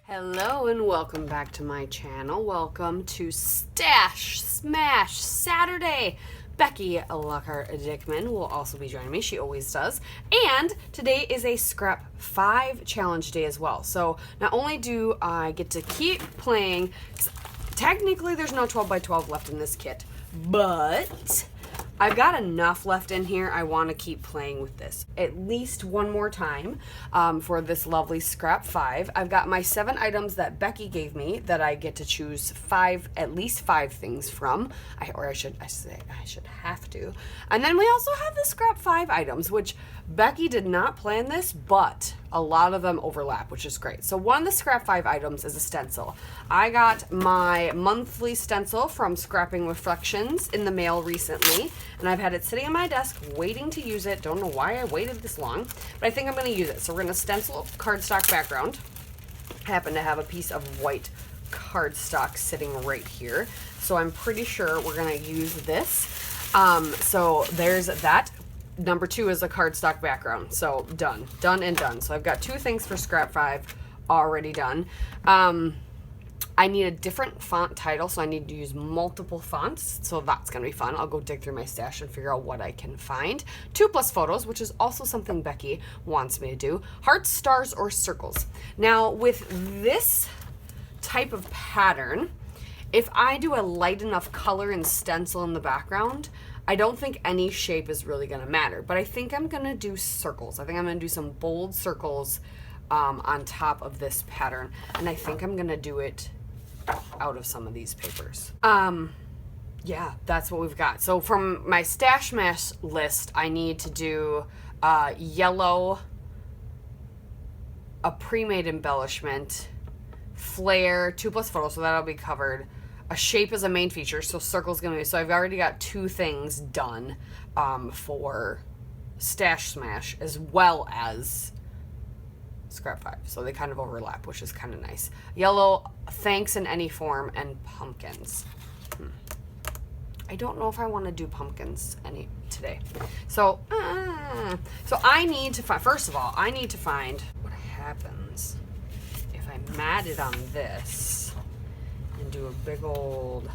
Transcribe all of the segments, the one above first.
Hello and welcome back to my channel. Welcome to Stash Smash Saturday. Becky Lockhart Dickman will also be joining me. She always does. And today is a Scrap 5 challenge day as well. So not only do I get to keep playing, technically there's no 12 by 12 left in this kit, but I've got enough left in here. I want to keep playing with this at least one more time for this lovely Scrap 5. I've got my 7 items that Becky gave me that I get to choose at least 5 things from. I should have to. And then we also have the Scrap 5 items, which Becky did not plan this, but a lot of them overlap, which is great. So one of the Scrap 5 items is a stencil. I got my monthly stencil from Scrapping Reflections in the mail recently, and I've had it sitting on my desk waiting to use it. Don't know why I waited this long, but I think I'm going to use it. So we're going to stencil a cardstock background. I happen to have a piece of white cardstock sitting right here, so I'm pretty sure we're going to use this. So there's that. Number 2 is a cardstock background. So done and done. So I've got 2 things for Scrap 5 already done. I need a different font title, so I need to use multiple fonts. So that's going to be fun. I'll go dig through my stash and figure out what I can find. 2+ photos, which is also something Becky wants me to do. Hearts, stars, or circles. Now with this type of pattern, if I do a light enough color and stencil in the background, I don't think any shape is really going to matter, but I think I'm going to do circles. I think I'm going to do some bold circles on top of this pattern, and I think I'm going to do it out of some of these papers. Yeah, that's what we've got. So from my Stash Smash list, I need to do yellow, a pre-made embellishment, flare, 2+ photos, so that'll be covered. A shape is a main feature, so circle's gonna be, so I've already got 2 things done for Stash Smash as well as Scrap 5. So they kind of overlap, which is kind of nice. Yellow, thanks in any form, and pumpkins. I don't know if I want to do pumpkins today. So I need to find, first of all, I need to find what happens if I mat it on this and do a big old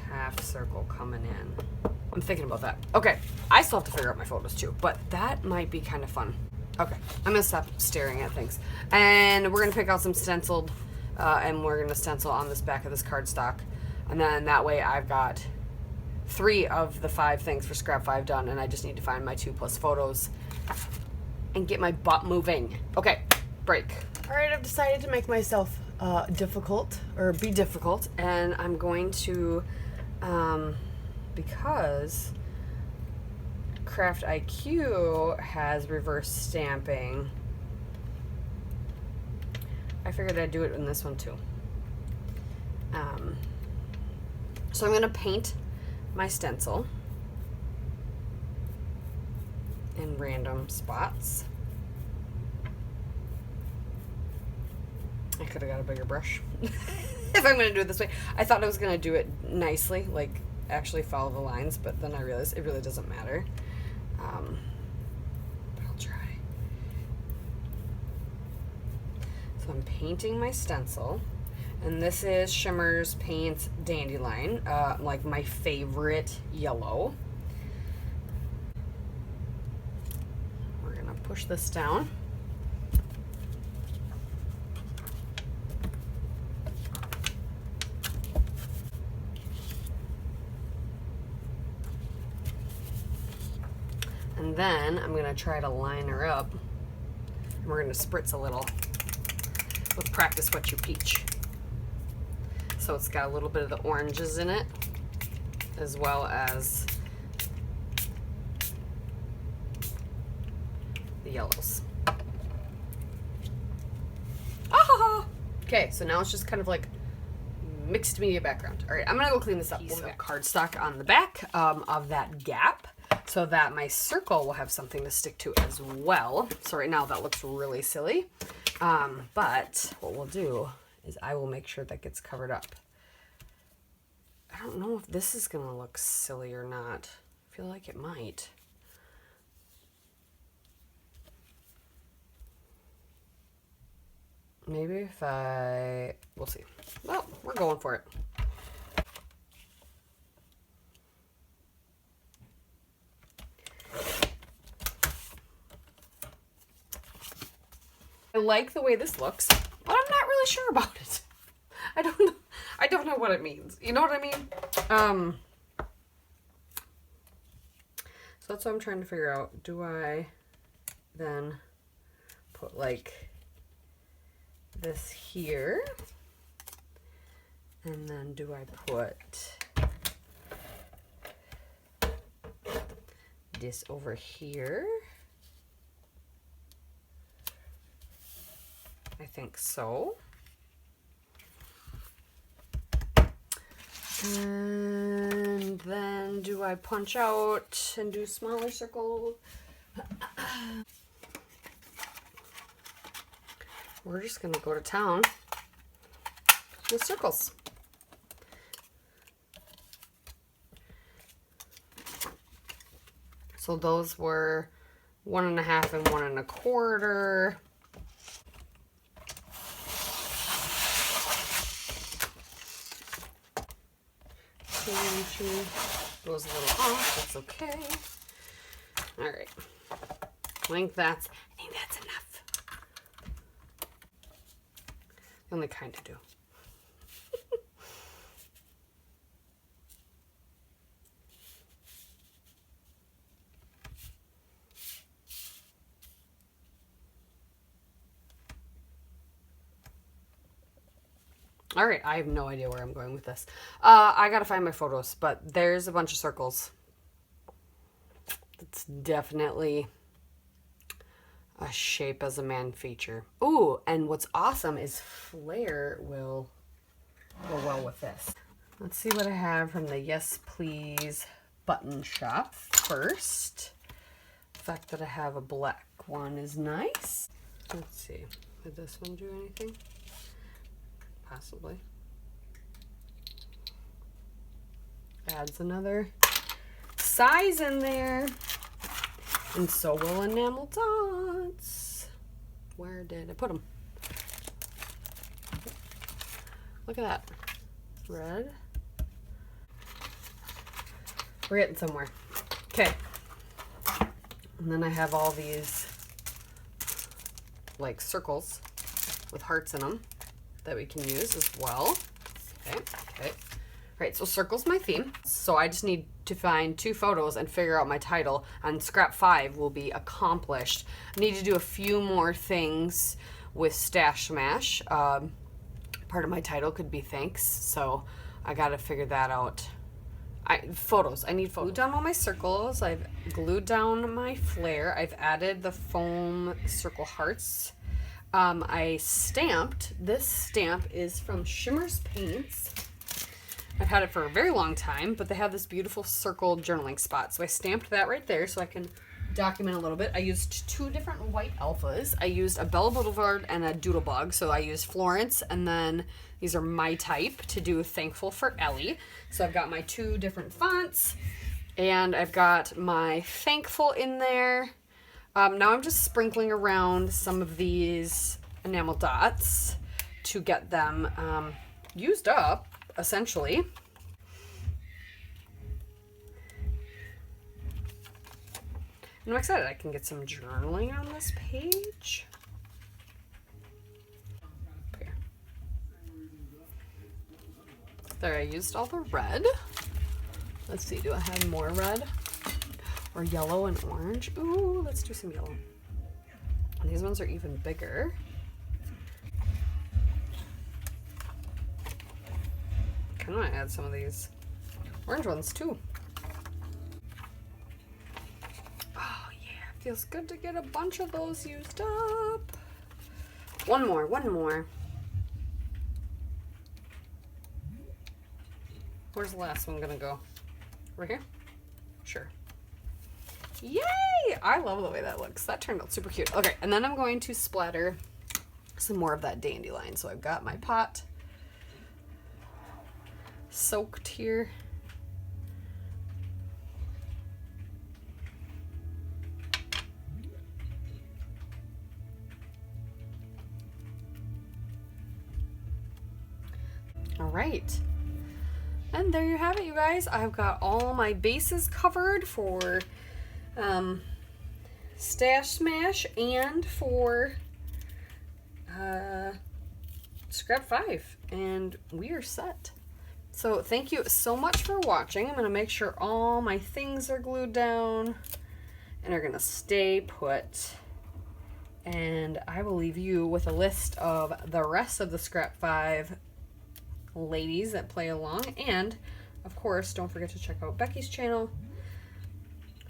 half circle coming in. I'm thinking about that. Okay, I still have to figure out my photos too, but that might be kind of fun. Okay, I'm gonna stop staring at things. And we're gonna pick out some stenciled, and we're gonna stencil on this back of this cardstock. And then that way I've got 3 of the 5 things for Scrap 5 done, and I just need to find my 2+ photos and get my butt moving. Okay, break. All right, I've decided to make myself difficult, and I'm going to, because Craft IQ has reverse stamping, I figured I'd do it in this one too. So I'm going to paint my stencil in random spots. I could have got a bigger brush if I'm going to do it this way. I thought I was going to do it nicely, like actually follow the lines, but then I realized it really doesn't matter. But I'll try. So I'm painting my stencil, and this is Shimmer's Paints Dandelion, like my favorite yellow. We're going to push this down. And then I'm going to try to line her up. And we're going to spritz a little with Practice What You Peach. So it's got a little bit of the oranges in it, as well as the yellows. Ah! Okay, so now it's just kind of like mixed media background. All right, I'm going to go clean this up. Piece of cardstock on the back of that gap, so that my circle will have something to stick to as well. So right now that looks really silly, but what we'll do is I will make sure that gets covered up. I don't know if this is gonna look silly or not. I feel like it might. Maybe if we'll see. Well, we're going for it. I like the way this looks, but I'm not really sure about it. I don't know. I don't know what it means. You know what I mean? So that's what I'm trying to figure out. Do I then put like this here? And then do I put this over here? I think so. And then do I punch out and do smaller circles? We're just gonna go to town with circles. So those were 1.5 and 1.25. Goes a little off, that's okay. All right, I think that's enough. I only kind of do. All right, I have no idea where I'm going with this. I gotta find my photos, but there's a bunch of circles. It's definitely a shape as a man feature. Ooh, and what's awesome is flare will go well with this. Let's see what I have from the Yes Please button shop first. The fact that I have a black one is nice. Let's see, did this one do anything? Possibly. Adds another size in there. And so will enamel dots. Where did I put them? Look at that. Red. We're getting somewhere. Okay. And then I have all these like circles with hearts in them that we can use as well. Okay, okay. All right, so circle's my theme. So I just need to find 2 photos and figure out my title, and scrap 5 will be accomplished. I need to do a few more things with Stash Smash. Part of my title could be thanks, so I gotta figure that out. I need photos. Glued down all my circles. I've glued down my flare. I've added the foam circle hearts. I stamped. This stamp is from Shimmer's Paints. I've had it for a very long time, but they have this beautiful circle journaling spot. So I stamped that right there so I can document a little bit. I used 2 different white alphas. I used a Bella Boulevard and a Doodlebug. So I used Florence, and then these are my type to do Thankful for Ellie. So I've got my 2 different fonts, and I've got my Thankful in there. Now I'm just sprinkling around some of these enamel dots to get them used up, essentially. And I'm excited I can get some journaling on this page. Here. There, I used all the red. Let's see, do I have more red? Or yellow and orange? Ooh, let's do some yellow. And these ones are even bigger. I want to add some of these orange ones too. Oh yeah, feels good to get a bunch of those used up. One more. Where's the last one gonna go? Right here? Sure. Yay! I love the way that looks. That turned out super cute. Okay, and then I'm going to splatter some more of that dandelion. So I've got my pot soaked here. right. And there you have it, you guys. I've got all my bases covered for Stash Smash and for Scrap 5. And we are set. So thank you so much for watching. I'm going to make sure all my things are glued down and are going to stay put. And I will leave you with a list of the rest of the Scrap 5 ladies that play along. And, of course, don't forget to check out Becky's channel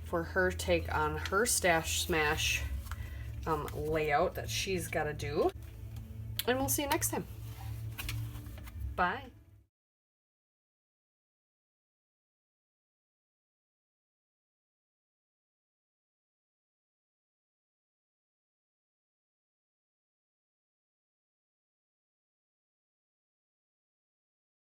for her take on her Stash Smash layout that she's got to do. And we'll see you next time. Bye.